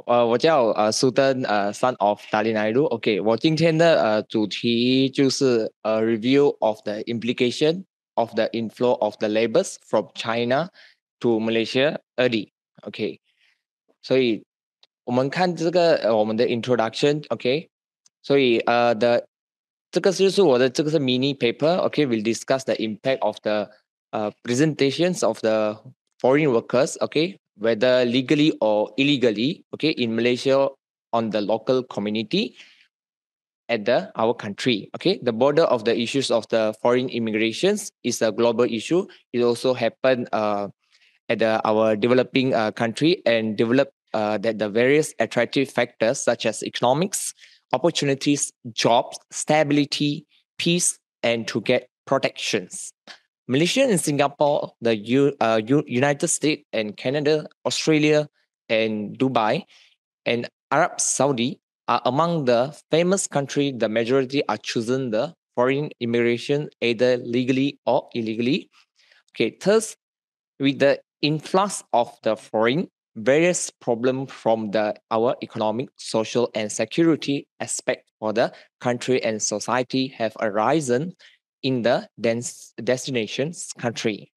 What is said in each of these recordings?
我叫Son of Dalinayodo。OK，我今天的主题就是review of the implication of the inflow of the laborers from China to Malaysia early。OK，所以我们看我们的 introduction。OK，这个就是我的mini paper。OK，we'll discuss the impact of the presentations of the foreign workers. OK，whether legally or illegally. OK，in Malaysia on the local community at our country. OK, the border of the issues of the foreign immigrations is a global issue. It also happened at our developing country and develop that the various attractive factors such as economics, opportunities, jobs, stability, peace, and to get protections. Malaysia and Singapore, the United States and Canada, Australia and Dubai, and Arab Saudi are among the famous countries. The majority are chosen the foreign immigration either legally or illegally. Okay, thus with the influx of the foreign, various problems from our economic, social, and security aspect for the country and society have arisen in the destination's country.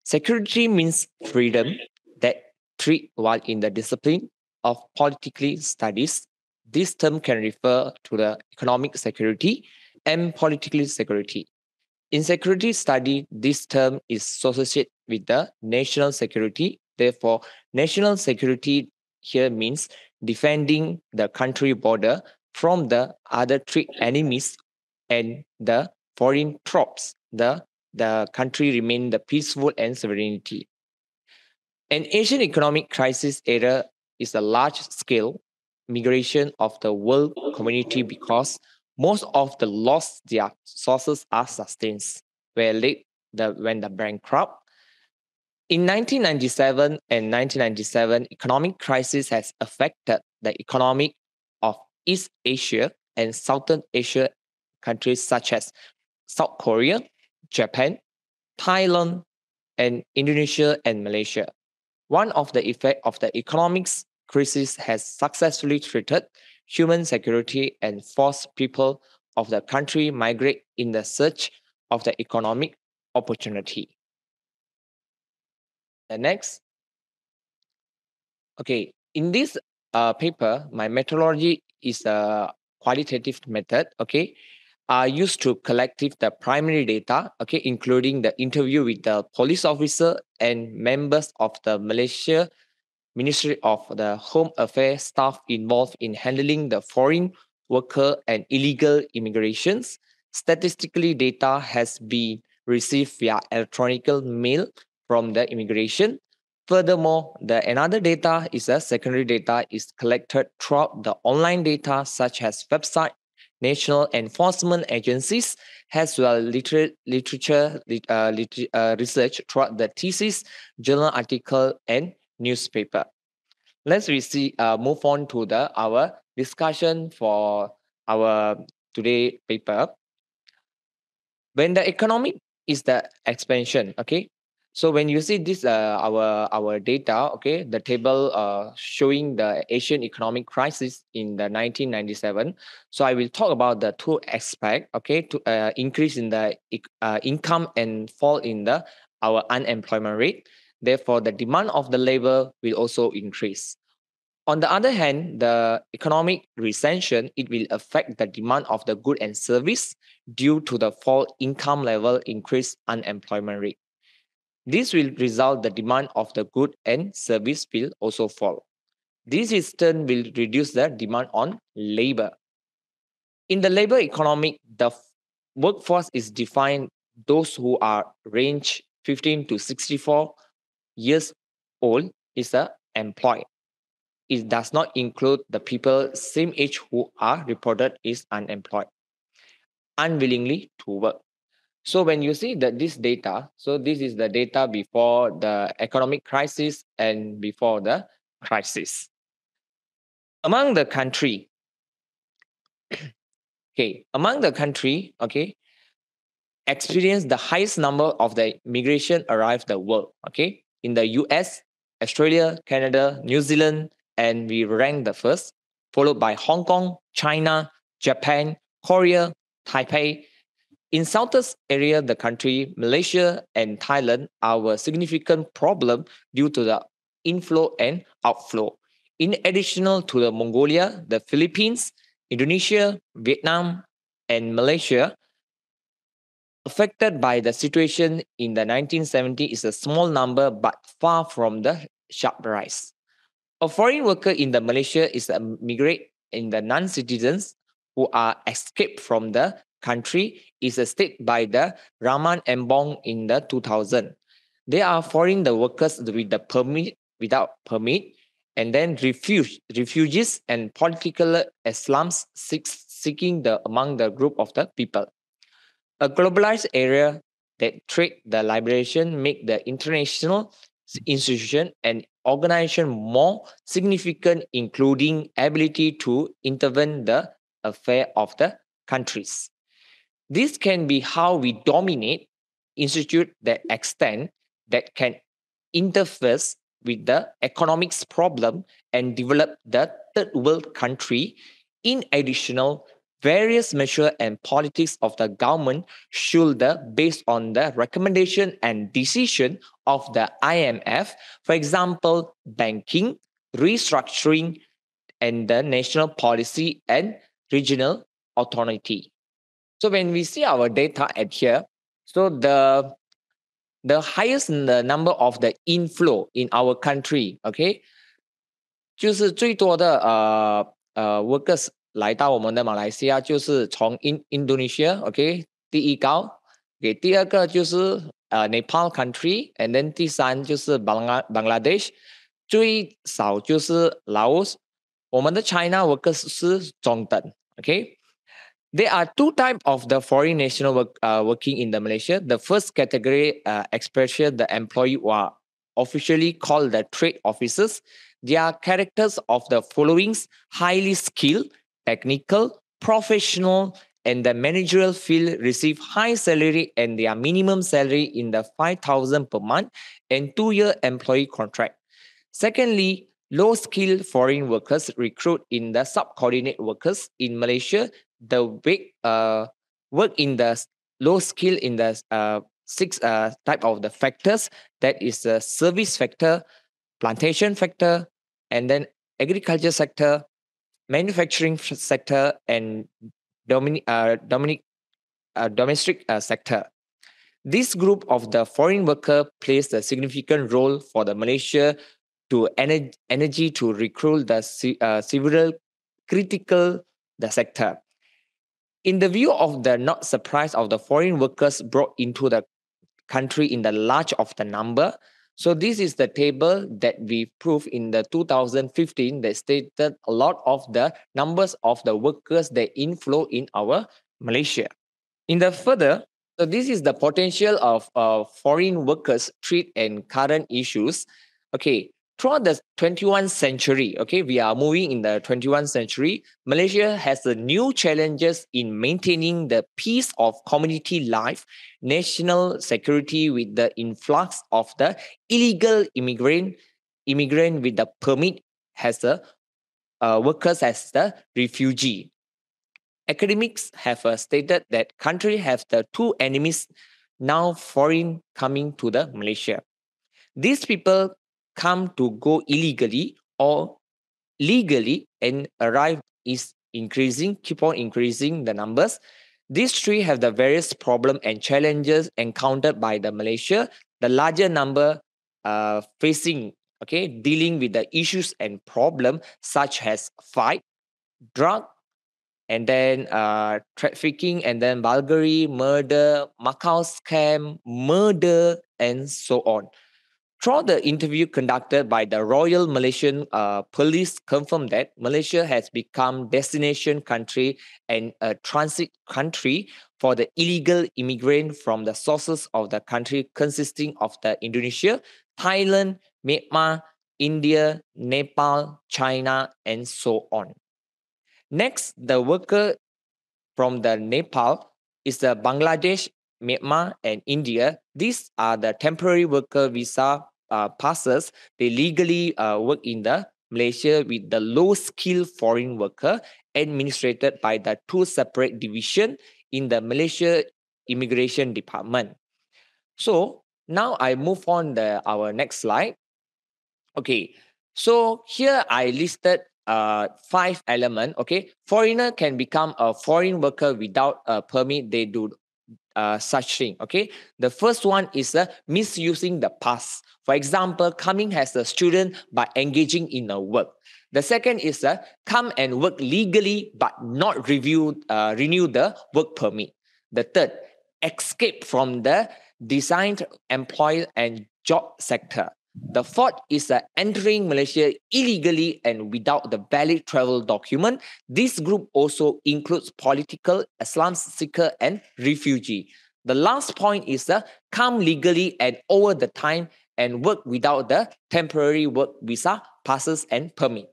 Security means freedom that treat while in the discipline of political studies. This term can refer to the economic security and political security. In security study, this term is associated with the national security. Therefore, national security here means defending the country border from the other three enemies and the foreign troops. The country remain the peaceful and sovereignty. An Asian economic crisis era is a large-scale migration of the world community because most of the lost their sources are sustained were late when the bankrupt. In 1997 and 1997, economic crisis has affected the economic of East Asia and Southern Asia countries such as South Korea, Japan, Thailand, and Indonesia and Malaysia. One of the effects of the economic crisis has successfully treated human security and forced people of the country migrate in the search of the economic opportunity. The next. Okay, in this paper, my methodology is a qualitative method. Okay, used to collective the primary data. Okay, including the interview with the police officer and members of the Malaysia Ministry of the Home Affairs staff involved in handling the foreign worker and illegal immigrations. Statistically, data has been received via electronic mail from the immigration. Furthermore, another data is a secondary data is collected throughout the online data such as website, national enforcement agencies, as well literature research throughout the thesis, journal article, and newspaper. Let's move on to our discussion for our today paper. When the economic is the expansion. Okay, so when you see this our data, okay, the table showing the Asian economic crisis in the 1997. So I will talk about the two aspects. Okay, to increase in the income and fall in our unemployment rate. Therefore, the demand of the labor will also increase. On the other hand, the economic recession, it will affect the demand of the good and service due to the fall income level, increase unemployment rate. This will result the demand of the good and service will also fall. This in turn will reduce the demand on labor. In the labor economic, the workforce is defined those who are range 15 to 64 years old is employed. It does not include the people same age who are reported is unemployed, unwillingly to work. So when you see that this data, so this is the data before the economic crisis and before the crisis. Among the country, experience the highest number of the migration arrived the world. Okay, in the US, Australia, Canada, New Zealand, and we rank the first, followed by Hong Kong, China, Japan, Korea, Taipei. In Southeast area, the country, Malaysia and Thailand are a significant problem due to the inflow and outflow. In addition to the Mongolia, the Philippines, Indonesia, Vietnam, and Malaysia, affected by the situation in the 1970s is a small number but far from the sharp rise. A foreign worker in the Malaysia is a migrate in the non-citizens who are escaped from the country is a state by the Rahman Embong in the 2000. They are foreign the workers with the permit without permit and then refugees and political Islams seeking the among the group of the people. A globalized area that trade the liberation make the international institution and organization more significant, including ability to intervene the affair of the countries. This can be how we dominate institute that extent that can interface with the economics problem and develop the third world country. In additional, various measures and politics of the government should based on the recommendation and decision of the IMF, for example, banking, restructuring, and the national policy and regional authority. So when we see our data at here, so the highest number of the inflow in our country, okay, 就是最多的workers 来到我们的马来西亚，就是从Indonesia，OK，、第一高，给、第二个就是Nepal country，and then 第三就是 Bangladesh，最少就是 Laos，我们的 China workers 是中等，OK。There are two types of the foreign national working in the Malaysia. The first category expression the employee who are officially called the trade officers. Their characters of the followings: highly skilled, technical, professional, and the managerial field receive high salary and their minimum salary in the 5,000 per month and 2-year employee contract. Secondly, low-skilled foreign workers recruit in the subordinate workers in Malaysia. The work in the low skill in the six type of the factors, that is the service factor, plantation factor, and then agriculture sector, manufacturing sector, and domestic sector. This group of the foreign worker plays a significant role for the Malaysia to energy to recruit the several critical the sector. In the view of the not surprise of the foreign workers brought into the country in the large of the number, so this is the table that we proved in the 2015 that stated a lot of the numbers of the workers that inflow in our Malaysia. In the further, so this is the potential of foreign workers treat and current issues. Okay, throughout the 21st century, okay, we are moving in the 21st century, Malaysia has the new challenges in maintaining the peace of community life, national security with the influx of the illegal immigrant with the permit has the workers as the refugee. Academics have stated that country have the two enemies now foreign coming to the Malaysia. These people come to go illegally or legally and arrive is increasing, keep on increasing the numbers. These three have the various problems and challenges encountered by the Malaysia. The larger number facing, okay, dealing with the issues and problems such as fight, drug, and then trafficking, and then vulgary, murder, Macau scam, murder, and so on. Throughout the interview conducted by the Royal Malaysian Police confirmed that Malaysia has become destination country and a transit country for the illegal immigrant from the sources of the country consisting of the Indonesia, Thailand, Myanmar, India, Nepal, China, and so on. Next, the worker from the Nepal is the Bangladesh, Myanmar, and India. These are the temporary worker visa passes. They legally work in the Malaysia with the low-skilled foreign worker administrated by the two separate divisions in the Malaysia Immigration Department. So now I move on our next slide. Okay, so here I listed 5 elements. Okay, foreigner can become a foreign worker without a permit. They do such thing. Okay, the first one is misusing the pass. For example, coming as a student by engaging in a work. The second is come and work legally but not renew the work permit. The third, escape from the designed employer and job sector. The fourth is entering Malaysia illegally and without the valid travel document. This group also includes political, asylum seeker, and refugee. The last point is come legally and over the time and work without the temporary work visa, passes, and permit.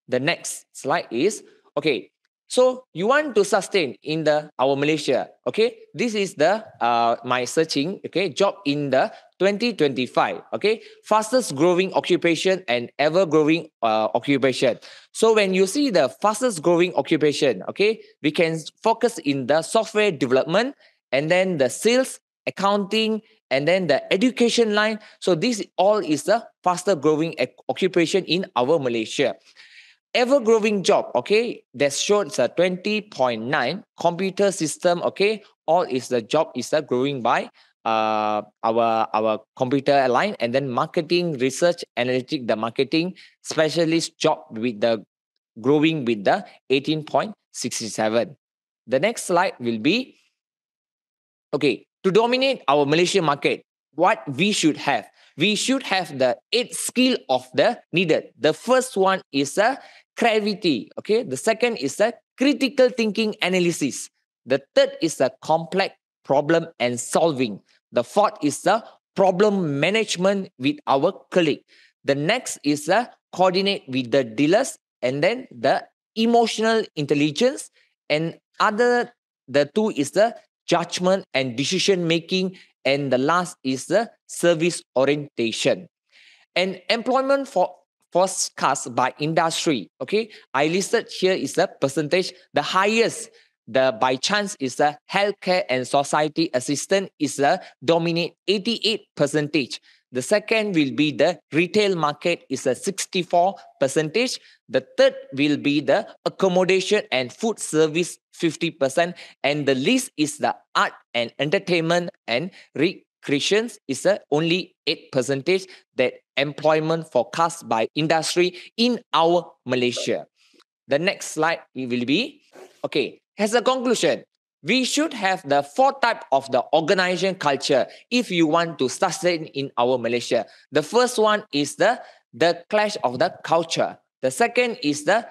The next slide is, okay, so you want to sustain in our Malaysia. Okay, this is the my searching, okay, job in the 2025. Okay, fastest growing occupation and ever growing occupation. So when you see the fastest growing occupation, okay, we can focus in the software development and then the sales, accounting, and then the education line. So this all is the faster growing occupation in our Malaysia. Ever growing job, okay, that shows a 20.9. Computer system, okay, all is the job is growing by our computer line. And then marketing, research, analytic, the marketing specialist job with the growing with the 18.67. The next slide will be, okay, to dominate our Malaysian market, what we should have. We should have the 8 skill of the needed. The first one is a creativity. Okay. The second is a critical thinking analysis. The third is a complex problem and solving. The fourth is a problem management with our colleague. The next is a coordinate with the dealers, and then the emotional intelligence, and the two is the judgment and decision making, and the last is the service orientation. And employment forecast by industry. Okay, I listed here is the percentage. The highest, the by chance is the healthcare and society assistant is the dominate 88 percentage. The second will be the retail market is a 64 percentage. The third will be the accommodation and food service 50%. And the least is the art and entertainment and recreations is only 8 percentage that employment forecast by industry in our Malaysia. The next slide will be, okay, as a conclusion, we should have the 4 type of the organization culture if you want to sustain in our Malaysia. The first one is the clash of the culture. The second is the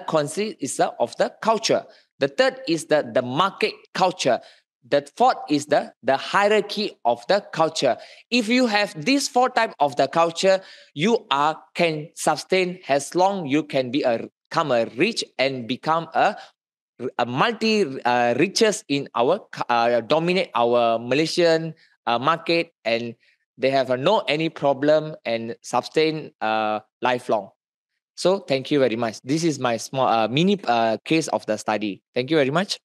concept is of the culture. The third is the market culture. The fourth is the hierarchy of the culture. If you have these 4 type of the culture, you can sustain as long you can become a rich and become a multi riches in our dominate our Malaysian market, and they have no any problem and sustain lifelong. So thank you very much. This is my small mini case of the study. Thank you very much.